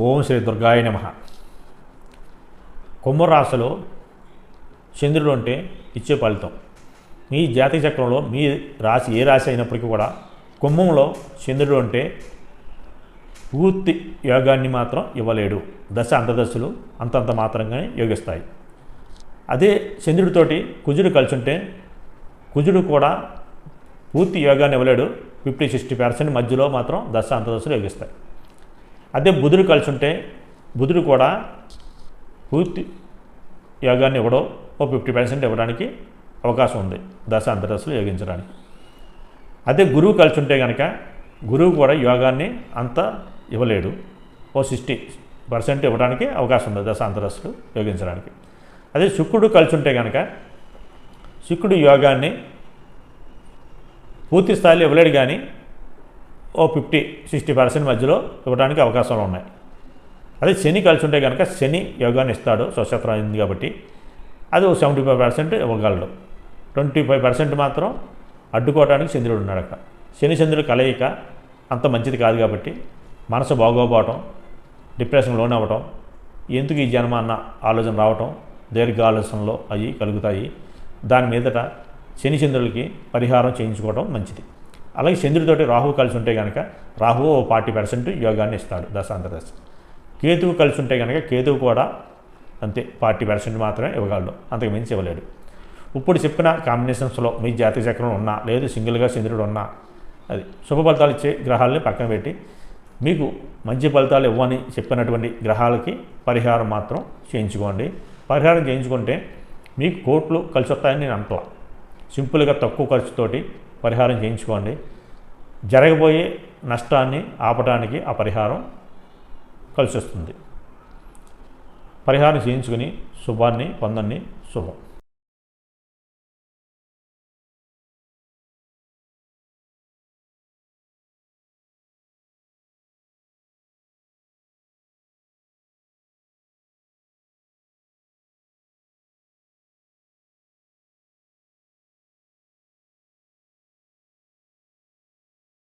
ఓం శ్రీ దుర్గాయ నమః. కుంభరాశిలో చంద్రుడు అంటే ఇచ్చే ఫలితం. మీ జాతక చక్రంలో మీ రాశి ఏ రాశి అయినప్పటికీ కూడా కుంభంలో చంద్రుడు అంటే పూర్తి యోగాన్ని మాత్రం ఇవ్వలేడు. దశ అంతదశలు అంతంత మాత్రంగానే యోగిస్తాయి. అదే చంద్రుడితోటి కుజుడు కలిసి ఉంటే కుజుడు కూడా పూర్తి యోగాన్ని ఇవ్వలేడు. 50-60% మధ్యలో మాత్రం దశ అంతదశలు యోగిస్తాయి. అదే బుధుడు కలిసి ఉంటే బుధుడు కూడా పూర్తి యోగాన్ని ఇవ్వడం, 50% ఇవ్వడానికి అవకాశం ఉంది దశ అంతదశలు యోగించడానికి. అదే గురువు కలిసి ఉంటే కనుక గురువు కూడా యోగాన్ని అంత ఇవ్వలేడు, 60% ఇవ్వడానికి అవకాశం ఉంది దశ అంతదశలు యోగించడానికి. అదే శుక్రుడు కలిసి ఉంటే కనుక శుక్రుడు యోగాన్ని పూర్తి స్థాయిలో ఇవ్వలేడు, కానీ 50-60% మధ్యలో ఇవ్వడానికి అవకాశాలు ఉన్నాయి. అదే శని కలిసి ఉంటే కనుక శని యోగాన్ని ఇస్తాడు, స్వక్షేత్రం అయింది కాబట్టి అది 75% ఇవ్వగలడు. 25% మాత్రం అడ్డుకోవడానికి చంద్రుడు ఉన్నాడు అక్కడ. శని చంద్రుడు కలయిక అంత మంచిది కాదు కాబట్టి మనసు బాగోపోవటం, డిప్రెషన్ లోనవ్వటం, ఎందుకు ఈ జన్మ అన్న ఆలోచన రావటం, దీర్ఘ ఆలోచనలో అవి కలుగుతాయి. దాని మీదట శని చంద్రులకి పరిహారం చేయించుకోవడం మంచిది. అలాగే చంద్రుడితోటి రాహువు కలిసి ఉంటే కనుక రాహువు 40% యోగాన్ని ఇస్తాడు దశాంతదశ. కేతువు కలిసి ఉంటే కనుక కేతువు కూడా అంతే 40% మాత్రమే ఇవ్వగలడు, అంతకు మించి ఇవ్వలేడు. ఇప్పుడు చెప్పిన కాంబినేషన్స్లో మీ జాతక చక్రం ఉన్నా, లేదు సింగిల్గా చంద్రుడు ఉన్నా, అది శుభ ఫలితాలు ఇచ్చే గ్రహాలని పక్కన పెట్టి మీకు మంచి ఫలితాలు ఇవ్వని చెప్పినటువంటి గ్రహాలకి పరిహారం మాత్రం చేయించుకోండి. పరిహారం చేయించుకుంటే మీకు కోట్లు కలిసి వస్తాయని నేను అంటలా. సింపుల్గా తక్కువ ఖర్చుతోటి పరిహారం చేయించుకోండి. జరగబోయే నష్టాన్ని ఆపడానికి ఆ పరిహారం కలిసి వస్తుంది. పరిహారం చేయించుకుని శుభాన్ని పొందండి. శుభం.